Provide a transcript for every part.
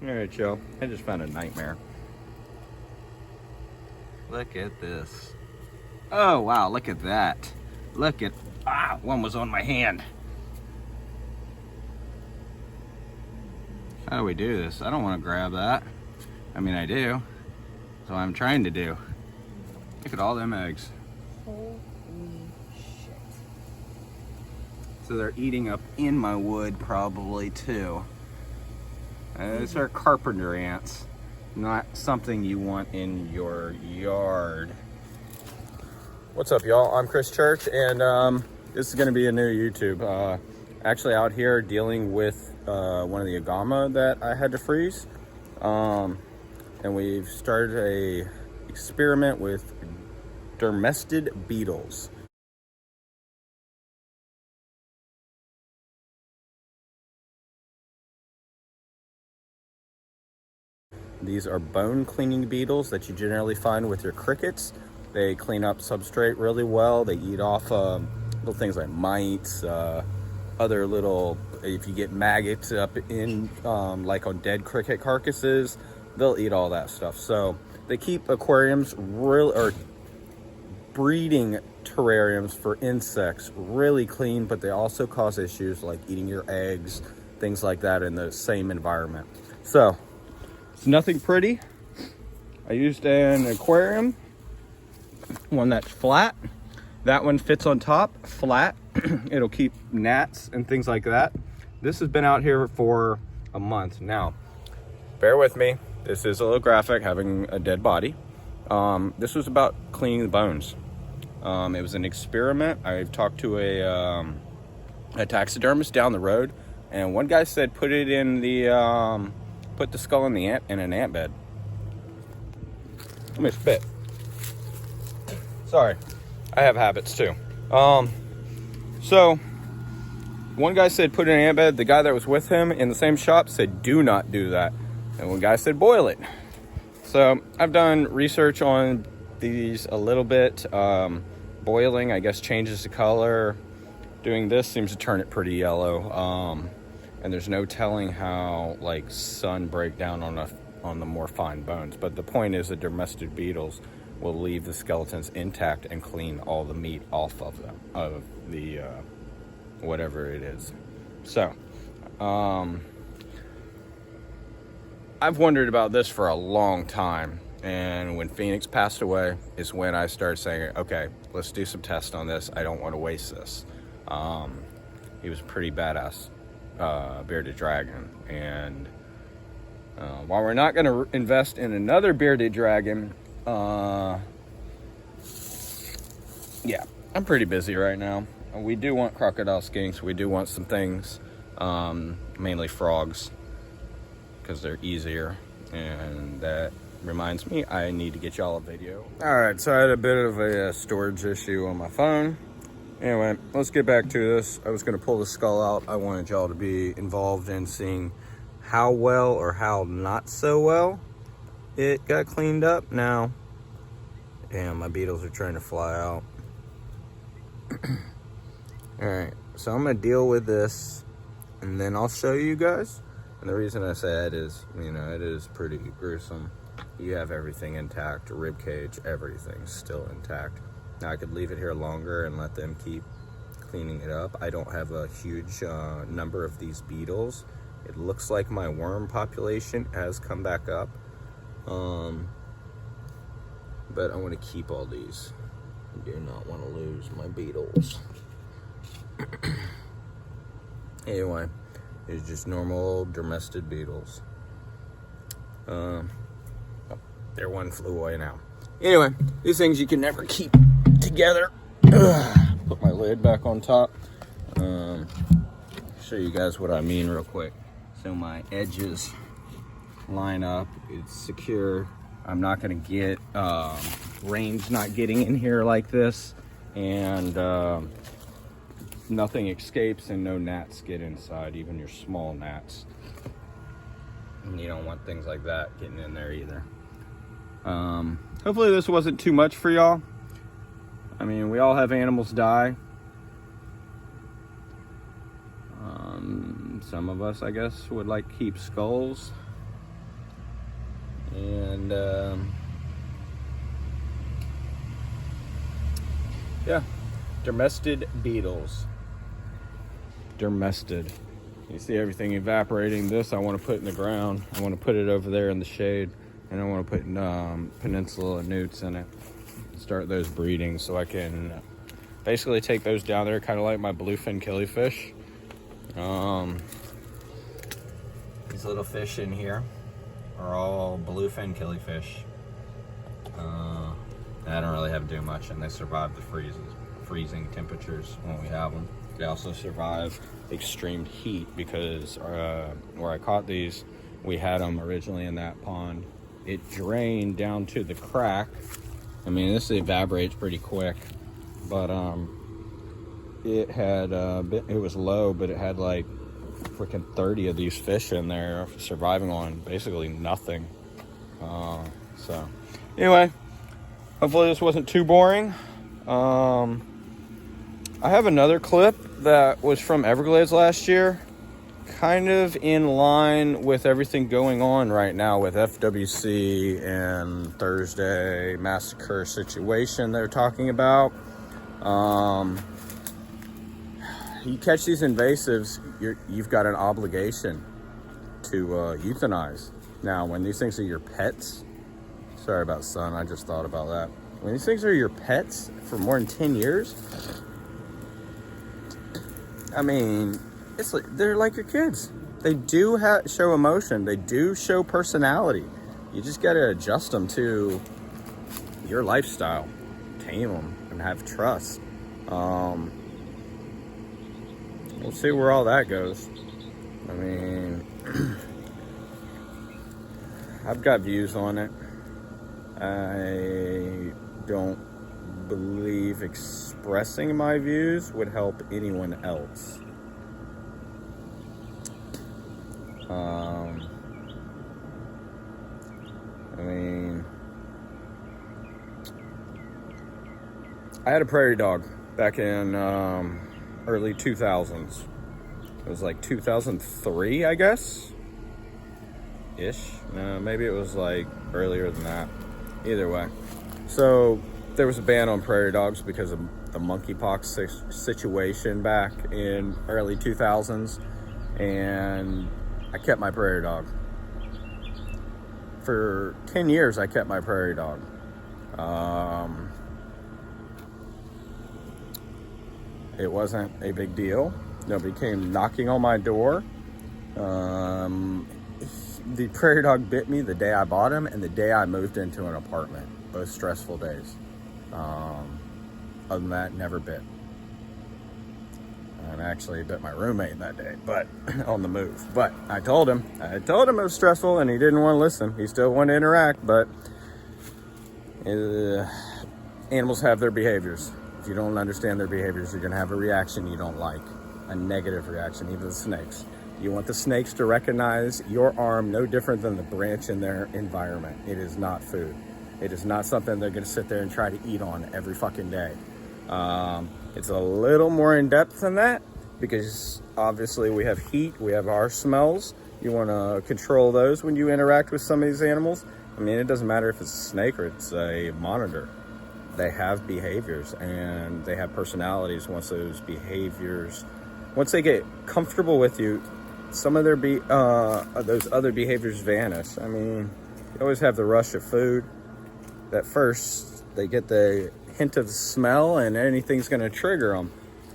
All right, y'all. I just found a nightmare. Look at this. Oh, wow, look at that. Look at, one was on my hand. How do we do this? I don't want to grab that. I mean, I do. That's what I'm trying to do. Look at all them eggs. Holy shit. So they're eating up in my wood probably too. These are carpenter ants. Not something you want in your yard. What's up, y'all? I'm Chris Church, and this is gonna be a new YouTube. Actually out here dealing with one of the agama that I had to freeze. And we've started a experiment with Dermestid Beetles. These are bone cleaning beetles that you generally find with your crickets. They clean up substrate really well. They eat off little things like mites, other little, if you get maggots up in, like on dead cricket carcasses, they'll eat all that stuff. So they keep aquariums or breeding terrariums for insects really clean, but they also cause issues like eating your eggs, things like that in the same environment. So it's nothing pretty. I used an aquarium, one that's flat. That one fits on top, flat. It'll keep gnats and things like that. This has been out here for a month now. Bear with me. This is a little graphic, having a dead body. This was about cleaning the bones. It was an experiment. I've talked to a taxidermist down the road, and one guy said put it in the put the skull in an ant bed. Let me spit. Sorry, I have habits too. So one guy said put it in an ant bed. The guy that was with him in the same shop said do not do that. And one guy said boil it. So I've done research on these a little bit. Boiling, I guess, changes the color. Doing this seems to turn it pretty yellow. And there's no telling how like sun breakdown on the more fine bones. But the point is that Dermestid beetles will leave the skeletons intact and clean all the meat off of them, of the whatever it is. So I've wondered about this for a long time, and when Phoenix passed away is when I started saying, okay, let's do some tests on this. I don't want to waste this. He was a pretty badass bearded dragon, and while we're not going to invest in another bearded dragon, yeah, I'm pretty busy right now. We do want crocodile skinks. We do want some things, mainly frogs, because they're easier. And that reminds me, I need to get y'all a video. All right, so I had a bit of a storage issue on my phone. Anyway, let's get back to this. I was going to pull the skull out. I wanted y'all to be involved in seeing how well or how not so well it got cleaned up. Now, damn, my beetles are trying to fly out. All right, so I'm going to deal with this, and then I'll show you guys. And the reason I say that is, you know, it is pretty gruesome. You have everything intact, rib cage, everything's still intact. Now I could leave it here longer and let them keep cleaning it up. I don't have a huge number of these beetles. It looks like my worm population has come back up. But I want to keep all these. I do not want to lose my beetles. Anyway, it's just normal Dermestid beetles. Oh, there one flew away now. Anyway, these things you can never keep together. Put my lid back on top. Show you guys what I mean real quick. So my edges line up. It's secure. I'm not going to get rain's not getting in here like this, and nothing escapes and no gnats get inside, even your small gnats. And you don't want things like that getting in there either. Hopefully this wasn't too much for y'all. I mean, we all have animals die. Some of us, I guess, would like to keep skulls. And yeah, Dermestid Beetles. Dermestid. You see everything evaporating. This I want to put in the ground. I want to put it over there in the shade, and I want to put peninsula newts in it. Start those breeding so I can basically take those down there, kind of like my bluefin killifish. These little fish in here are all bluefin killifish. I don't really have to do much, and they survive the freezing temperatures when we have them. They also survive extreme heat because where I caught these, we had them originally in that pond. It drained down to the crack. I mean, this evaporates pretty quick, but it had it was low, but it had like freaking 30 of these fish in there surviving on basically nothing. So anyway, hopefully this wasn't too boring. I have another clip that was from Everglades last year, kind of in line with everything going on right now with FWC and Thursday massacre situation they're talking about. You catch these invasives, you've got an obligation to euthanize. Now, when these things are your pets, sorry about son, I just thought about that. When these things are your pets for more than 10 years, I mean, it's like they're like your kids. They do show emotion. They do show personality. You just got to adjust them to your lifestyle, tame them, and have trust. We'll see where all that goes. I mean, I've got views on it. I don't believe expressing my views would help anyone else. I mean, I had a prairie dog back in early 2000s. It was like 2003, I guess, ish. No, maybe it was like earlier than that. Either way. So there was a ban on prairie dogs because of the monkeypox situation back in early 2000s, and I kept my prairie dog. For 10 years, I kept my prairie dog. It wasn't a big deal. Nobody came knocking on my door. The prairie dog bit me the day I bought him and the day I moved into an apartment. Both stressful days. Other than that, never bit. And actually bit my roommate that day, but on the move. But I told him it was stressful, and he didn't want to listen. He still wanted to interact, but animals have their behaviors. If you don't understand their behaviors, you're going to have a reaction you don't like, a negative reaction, even the snakes. You want the snakes to recognize your arm no different than the branch in their environment. It is not food. It is not something they're going to sit there and try to eat on every fucking day. It's a little more in depth than that because obviously we have heat, we have our smells. You want to control those when you interact with some of these animals. I mean, it doesn't matter if it's a snake or it's a monitor. They have behaviors and they have personalities. Once they get comfortable with you, some of their those other behaviors vanish. I mean, you always have the rush of food. At first, they get the hint of the smell and anything's going to trigger them.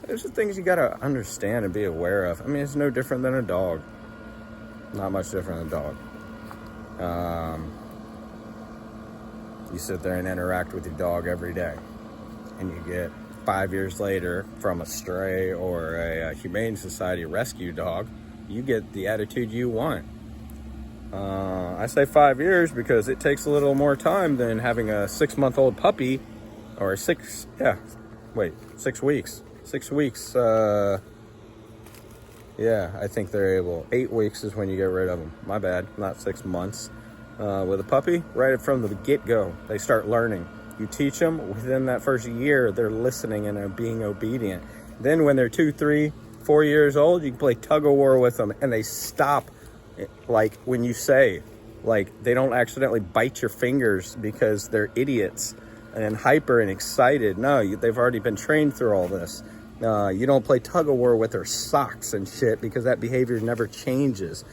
There's the things you got to understand and be aware of. I mean, it's no different than a dog. Not much different than a dog. You sit there and interact with your dog every day, and you get 5 years later from a stray or a Humane Society rescue dog, you get the attitude you want. I say 5 years because it takes a little more time than having a 6-month-old puppy, or 6 weeks. 6 weeks, I think they're able. 8 weeks is when you get rid of them. My bad, not 6 months. With a puppy, right from the get-go, they start learning. You teach them, within that first year, they're listening and being obedient. Then when they're 2, 3, 4 years old, you can play tug-of-war with them, and they stop, like when you say, Like, they don't accidentally bite your fingers because they're idiots and hyper and excited. No, they've already been trained through all this. You don't play tug of war with their socks and shit because that behavior never changes.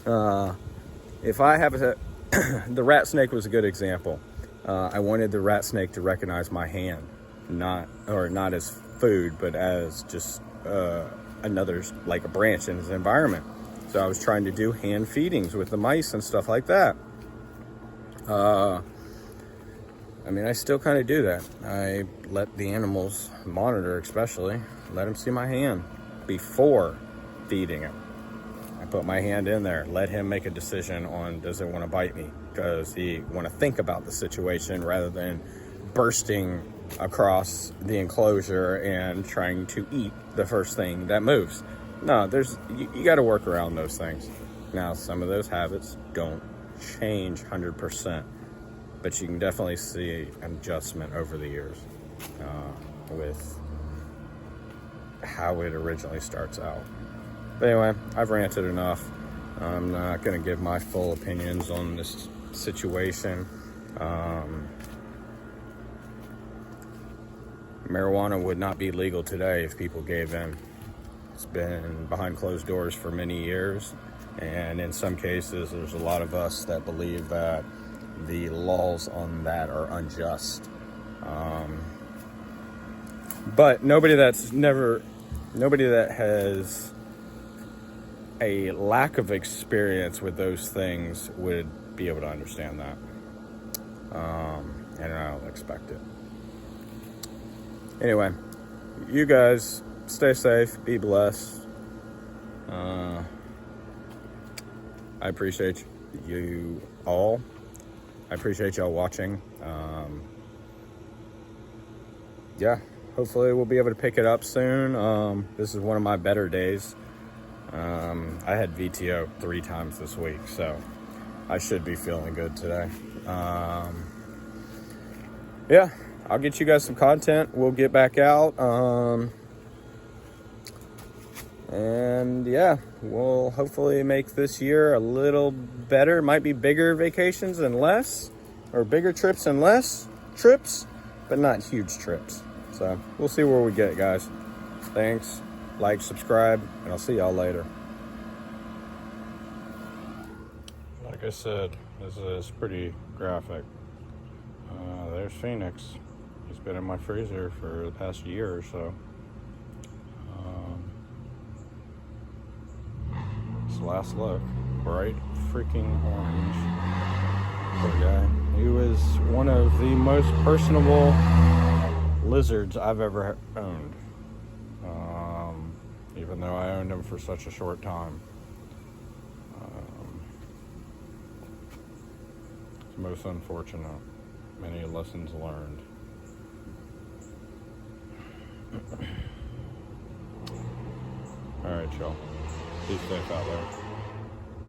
If I have the rat snake was a good example. I wanted the rat snake to recognize my hand, not as food, but as just another, like a branch in his environment. So I was trying to do hand feedings with the mice and stuff like that. I mean, I still kind of do that. I let the animals monitor, especially, let them see my hand before feeding him. I put my hand in there, let him make a decision on, does it want to bite me? Does he want to think about the situation rather than bursting across the enclosure and trying to eat the first thing that moves? No, you got to work around those things. Now, some of those habits don't change 100%, but you can definitely see an adjustment over the years with how it originally starts out. But anyway, I've ranted enough. I'm not going to give my full opinions on this situation. Marijuana would not be legal today if people gave in. It's been behind closed doors for many years, and in some cases there's a lot of us that believe that the laws on that are unjust. But nobody that has a lack of experience with those things would be able to understand that. And I don't expect it. Anyway, you guys stay safe, be blessed. I appreciate you all. I appreciate y'all watching. Yeah, hopefully we'll be able to pick it up soon. This is one of my better days. I had VTO 3 times this week, so I should be feeling good today. Yeah, I'll get you guys some content. We'll get back out. And yeah, we'll hopefully make this year a little better. Might be bigger vacations and less, or bigger trips and less trips, but not huge trips. So we'll see where we get, guys. Thanks. Like, subscribe, and I'll see y'all later. Like I said, this is pretty graphic. There's Phoenix. He's been in my freezer for the past year or so. His last look, bright freaking orange. Poor guy. He was one of the most personable lizards I've ever owned. Even though I owned him for such a short time. It's most unfortunate. Many lessons learned. Alright, y'all. Be safe out there.